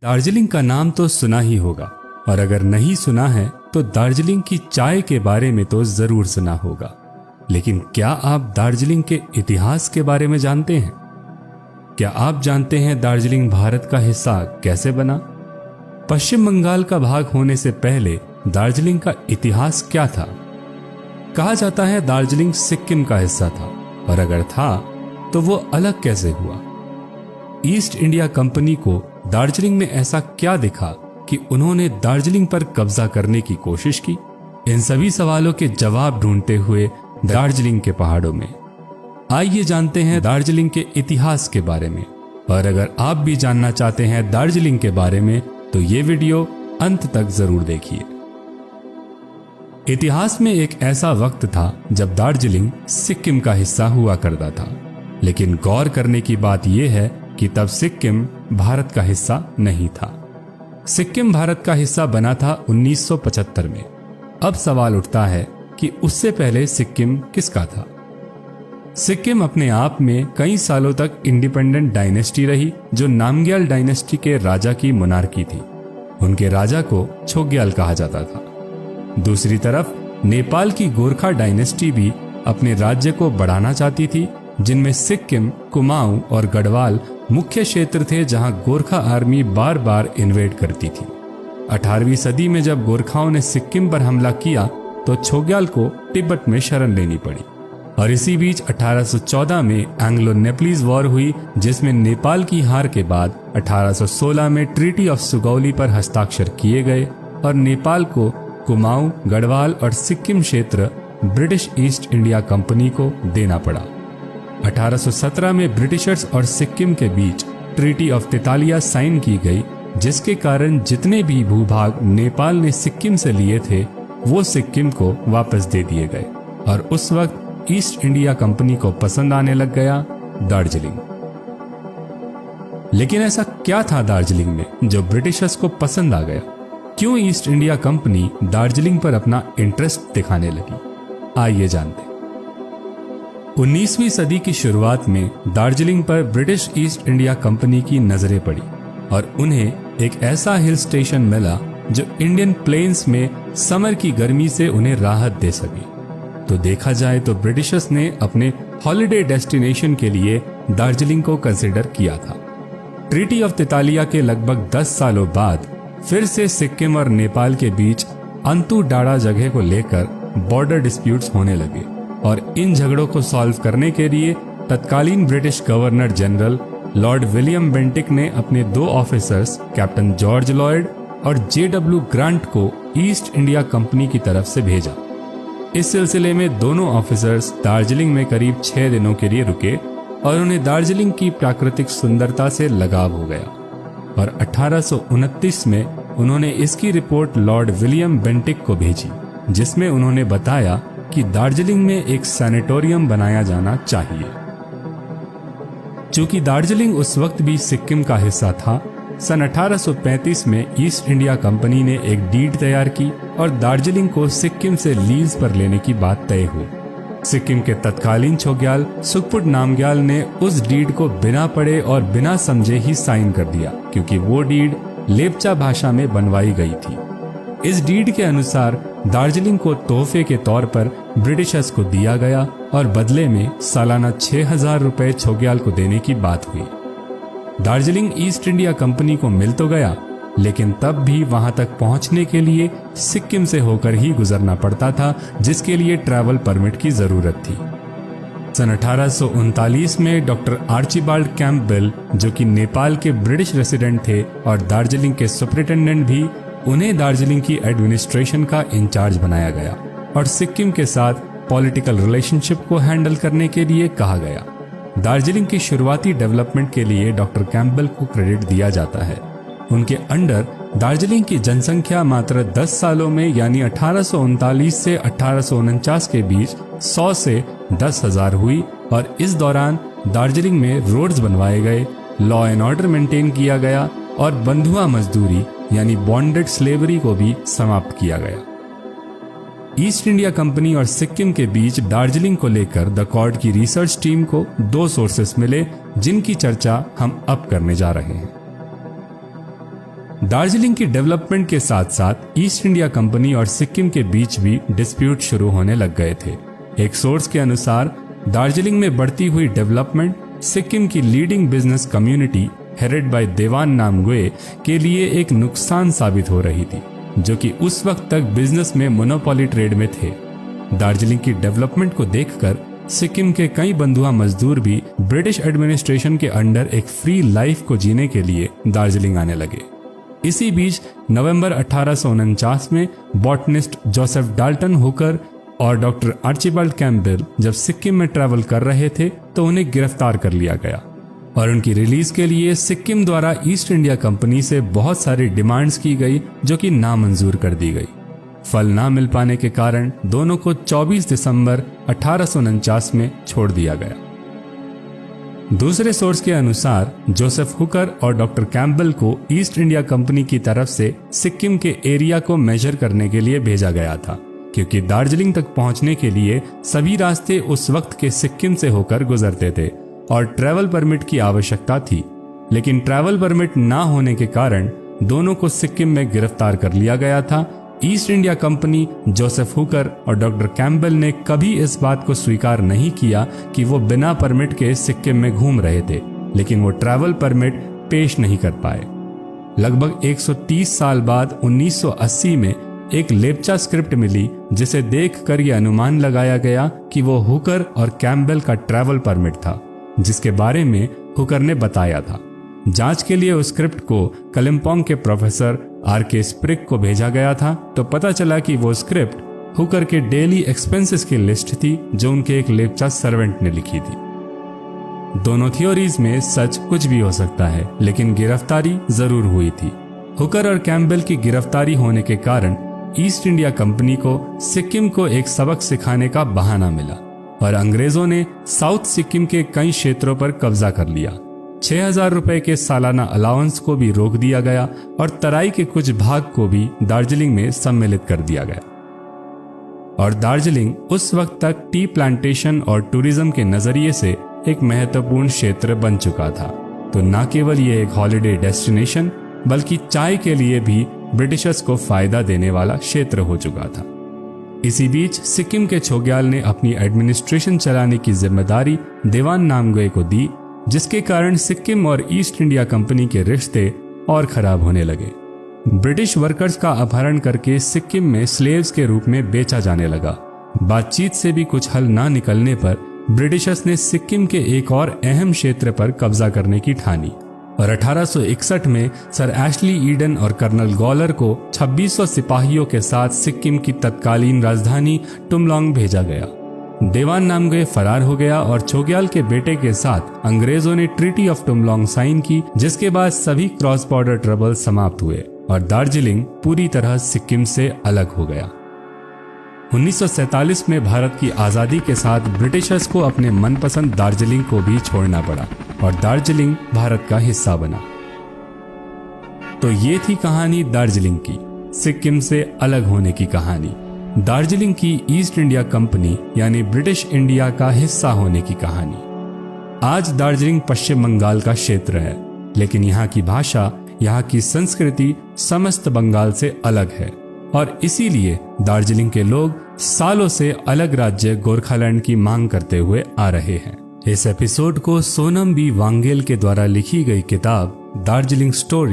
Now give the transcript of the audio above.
दार्जिलिंग का नाम तो सुना ही होगा, और अगर नहीं सुना है तो दार्जिलिंग की चाय के बारे में तो जरूर सुना होगा। लेकिन क्या आप दार्जिलिंग के इतिहास के बारे में जानते हैं? क्या आप जानते हैं दार्जिलिंग भारत का हिस्सा कैसे बना? पश्चिम बंगाल का भाग होने से पहले दार्जिलिंग का इतिहास क्या था? कहा जाता है दार्जिलिंग सिक्किम का हिस्सा था, और अगर था तो वो अलग कैसे हुआ? ईस्ट इंडिया कंपनी को दार्जिलिंग में ऐसा क्या दिखा कि उन्होंने दार्जिलिंग पर कब्जा करने की कोशिश की? इन सभी सवालों के जवाब ढूंढते हुए दार्जिलिंग के पहाड़ों में आइए जानते हैं दार्जिलिंग के इतिहास के बारे में। और अगर आप भी जानना चाहते हैं दार्जिलिंग के बारे में तो ये वीडियो अंत तक जरूर देखिए। इतिहास में एक ऐसा वक्त था जब दार्जिलिंग सिक्किम का हिस्सा हुआ करता था, लेकिन गौर करने की बात यह है कि तब सिक्किम भारत का हिस्सा नहीं था। सिक्किम भारत का हिस्सा बना था 1975 में। अब सवाल उठता है कि उससे पहले सिक्किम किसका था? सिक्किम अपने आप में कई सालों तक इंडिपेंडेंट डायनेस्टी रही, जो नामग्याल डायनेस्टी के राजा की मोनार्की थी। उनके राजा को छोग्याल कहा जाता था। दूसरी तरफ नेपाल की गोरखा डायनेस्टी भी अपने राज्य को बढ़ाना चाहती थी, जिनमें सिक्किम, कुमाऊं और गढ़वाल मुख्य क्षेत्र थे जहां गोरखा आर्मी बार बार इन्वेड करती थी। 18वीं सदी में जब गोरखाओं ने सिक्किम पर हमला किया तो छोग्याल को तिब्बत में शरण लेनी पड़ी। और इसी बीच 1814 में एंग्लो नेपलीज वॉर हुई, जिसमें नेपाल की हार के बाद 1816 में ट्रीटी ऑफ सुगौली पर हस्ताक्षर किए गए और नेपाल को कुमाऊं, गढ़वाल और सिक्किम क्षेत्र ब्रिटिश ईस्ट इंडिया कंपनी को देना पड़ा। 1817 में ब्रिटिशर्स और सिक्किम के बीच ट्रीटी ऑफ तेतालिया साइन की गई, जिसके कारण जितने भी भूभाग नेपाल ने सिक्किम से लिए थे वो सिक्किम को वापस दे दिए गए। और उस वक्त ईस्ट इंडिया कंपनी को पसंद आने लग गया दार्जिलिंग। लेकिन ऐसा क्या था दार्जिलिंग में जो ब्रिटिशर्स को पसंद आ गया? क्यों ईस्ट इंडिया कंपनी दार्जिलिंग पर अपना इंटरेस्ट दिखाने लगी? आइए जानते हैं। 19वीं सदी की शुरुआत में दार्जिलिंग पर ब्रिटिश ईस्ट इंडिया कंपनी की नजरें पड़ी और उन्हें एक ऐसा हिल स्टेशन मिला जो इंडियन प्लेन्स में समर की गर्मी से उन्हें राहत दे सके। तो देखा जाए तो ब्रिटिशर्स ने अपने हॉलिडे डेस्टिनेशन के लिए दार्जिलिंग को कंसिडर किया था। ट्रीटी ऑफ तेतालिया के लगभग 10 सालों बाद फिर से सिक्किम और नेपाल के बीच अंतु डाड़ा जगह को लेकर बॉर्डर डिस्प्यूट्स होने लगे और इन झगड़ों को सॉल्व करने के लिए तत्कालीन British governor general Lord William Bentinck ने अपने 2 ऑफिसर्स कैप्टन जॉर्ज लॉयड और जेडब्ल्यू ग्रांट को ईस्ट इंडिया कंपनी की तरफ से भेजा। इस सिलसिले में दोनों ऑफिसर्स दार्जिलिंग में करीब 6 दिनों के लिए रुके और उन्हें दार्जिलिंग की प्राकृतिक सुंदरता से लगाव हो गया। और 1829 में उन्होंने इसकी रिपोर्ट लॉर्ड विलियम बेंटिक को भेजी, जिसमें उन्होंने बताया कि दार्जिलिंग में एक सैनिटोरियम बनाया जाना चाहिए। चूंकि दार्जिलिंग उस वक्त भी सिक्किम का हिस्सा था, सन 1835 में ईस्ट इंडिया कंपनी ने एक डीड तैयार की और दार्जिलिंग को सिक्किम से लीज पर लेने की बात तय हुई। सिक्किम के तत्कालीन छोग्याल सुखपुट नामग्याल ने उस डीड को बिना पढ़े और बिना समझे ही साइन कर दिया, क्योंकि वो डीड लेप्चा भाषा में बनवाई गई थी। इस डीड के अनुसार दार्जिलिंग को तोहफे के तौर पर ब्रिटिशर्स को दिया गया और बदले में सालाना 6000 रुपए छोग्याल को देने की बात हुई। दार्जिलिंग ईस्ट इंडिया कंपनी को मिल तो गया, लेकिन तब भी वहां तक पहुंचने के लिए सिक्किम से होकर ही गुजरना पड़ता था, जिसके लिए ट्रैवल परमिट की जरूरत थी। सन 1839 में डॉक्टर आर्चिबाल्ड कैंपबेल, जो कि नेपाल के ब्रिटिश रेसिडेंट थे और दार्जिलिंग के सुपरिटेंडेंट भी, उन्हें दार्जिलिंग की एडमिनिस्ट्रेशन का इंचार्ज बनाया गया और सिक्किम के साथ पॉलिटिकल रिलेशनशिप को हैंडल करने के लिए कहा गया। दार्जिलिंग की शुरुआती डेवलपमेंट के लिए डॉक्टर कैंपबेल को क्रेडिट दिया जाता है। उनके अंडर दार्जिलिंग की जनसंख्या मात्र 10 सालों में यानी 1839 से 1849 के बीच 100 से 10,000 हुई और इस दौरान दार्जिलिंग में रोड्स बनवाए गए, लॉ एंड ऑर्डर मेंटेन किया गया और बंधुआ मजदूरी यानी बॉन्डेड स्लेवरी को भी समाप्त किया गया। ईस्ट इंडिया कंपनी और सिक्किम के बीच दार्जिलिंग को लेकर द कॉर्ड की रिसर्च टीम को 2 सोर्सेस मिले, जिनकी चर्चा हम अब करने जा रहे हैं। दार्जिलिंग की डेवलपमेंट के साथ साथ ईस्ट इंडिया कंपनी और सिक्किम के बीच भी डिस्प्यूट शुरू होने लग गए थे। एक सोर्स के अनुसार दार्जिलिंग में बढ़ती हुई डेवलपमेंट सिक्किम की leading business community headed by देवान नामग्ये के लिए एक नुकसान साबित हो रही थी, जो कि उस वक्त तक बिजनेस में मोनोपोली ट्रेड में थे। दार्जिलिंग की डेवलपमेंट को देखकर सिक्किम के कई बंधुआ मजदूर भी ब्रिटिश एडमिनिस्ट्रेशन के अंडर एक फ्री लाइफ को जीने के लिए दार्जिलिंग आने लगे। इसी बीच नवंबर 1849 में बॉटनिस्ट जोसेफ डाल्टन हुकर और डॉक्टर आर्चिबाल्ड कैम्पबेल जब सिक्किम में ट्रैवल कर रहे थे तो उन्हें गिरफ्तार कर लिया गया और उनकी रिलीज के लिए सिक्किम द्वारा ईस्ट इंडिया कंपनी से बहुत सारी डिमांड्स की गई, जो कि नामंजूर कर दी गई। फल ना मिल पाने के कारण दोनों को 24 दिसंबर 1849 में छोड़ दिया गया। दूसरे सोर्स के अनुसार जोसेफ हुकर और डॉक्टर कैम्पबेल को ईस्ट इंडिया कंपनी की तरफ से सिक्किम के एरिया को मेजर करने के लिए भेजा गया था, क्योंकि दार्जिलिंग तक पहुंचने के लिए सभी रास्ते उस वक्त के सिक्किम से होकर गुजरते थे और ट्रैवल परमिट की आवश्यकता थी। लेकिन ट्रैवल परमिट ना होने के कारण दोनों को सिक्किम में गिरफ्तार कर लिया गया था। East India company, Joseph Hooker और डॉक्टर कैम्पबेल ने कभी इस बात को स्वीकार नहीं किया कि वो बिना परमिट के सिक्किम में घूम रहे थे, लेकिन वो ट्रैवल परमिट पेश नहीं कर पाए। लगभग 130 साल बाद 1980 में एक लेप्चा स्क्रिप्ट मिली, जिसे देखकर यह अनुमान लगाया गया कि वो हुकर और कैम्पबेल का ट्रैवल परमिट था, जिसके बारे में हुकर ने बताया था। जांच के लिए उस स्क्रिप्ट को कलिम्पोंग के प्रोफेसर आर.के. स्प्रिग को भेजा गया था, तो पता चला कि वो स्क्रिप्ट हुकर के डेली एक्सपेंसेस की लिस्ट थी, जो उनके एक लेप्चा सर्वेंट ने लिखी थी। दोनों थ्योरीज में सच कुछ भी हो सकता है, लेकिन गिरफ्तारी जरूर हुई थी। हुकर और कैम्पबेल की गिरफ्तारी होने के कारण ईस्ट इंडिया कंपनी को सिक्किम को एक सबक सिखाने का बहाना मिला और अंग्रेजों ने साउथ सिक्किम के कई क्षेत्रों पर कब्जा कर लिया। 6,000 रुपए के सालाना अलाउंस को भी रोक दिया गया और तराई के कुछ भाग को भी दार्जिलिंग में सम्मिलित कर दिया गया। और दार्जिलिंग उस वक्त तक टी प्लांटेशन और टूरिज्म के नजरिए से एक महत्वपूर्ण क्षेत्र बन चुका था। तो न केवल ये एक हॉलिडे डेस्टिनेशन, बल्कि चाय के लिए भी ब्रिटिशर्स को फायदा देने वाला क्षेत्र हो चुका था। इसी बीच सिक्किम के छोग्याल ने अपनी एडमिनिस्ट्रेशन चलाने की जिम्मेदारी देवान नामग्ये को दी, जिसके कारण सिक्किम और ईस्ट इंडिया कंपनी के रिश्ते और खराब होने लगे। ब्रिटिश वर्कर्स का अपहरण करके सिक्किम में स्लेव्स के रूप में बेचा जाने लगा। बातचीत से भी कुछ हल ना निकलने पर ब्रिटिशर्स ने सिक्किम के एक और अहम क्षेत्र पर कब्जा करने की ठानी और 1861 में सर एशली ईडन और कर्नल गॉलर को 2600 सिपाहियों के साथ सिक्किम की तत्कालीन राजधानी टुमलॉन्ग भेजा गया। देवान नामग्ये फरार हो गया और छोग्याल के बेटे के साथ अंग्रेजों ने ट्रीटी ऑफ टुमलॉन्ग साइन की, जिसके बाद सभी क्रॉस बॉर्डर ट्रबल समाप्त हुए और दार्जिलिंग पूरी तरह सिक्किम से अलग हो गया। 1947 में भारत की आजादी के साथ ब्रिटिशर्स को अपने मनपसंद दार्जिलिंग को भी छोड़ना पड़ा और दार्जिलिंग भारत का हिस्सा बना। तो ये थी कहानी दार्जिलिंग की, सिक्किम से अलग होने की कहानी। दार्जिलिंग की ईस्ट इंडिया कंपनी यानी ब्रिटिश इंडिया का हिस्सा होने की कहानी। आज दार्जिलिंग पश्चिम बंगाल का क्षेत्र है, लेकिन यहाँ की भाषा, यहाँ की संस्कृति समस्त बंगाल से अलग है और इसीलिए दार्जिलिंग के लोग सालों से अलग राज्य गोरखालैंड की मांग करते हुए आ रहे हैं। इस एपिसोड को सोनम बी वांगेल के द्वारा लिखी गई किताब दार्जिलिंग स्टोरी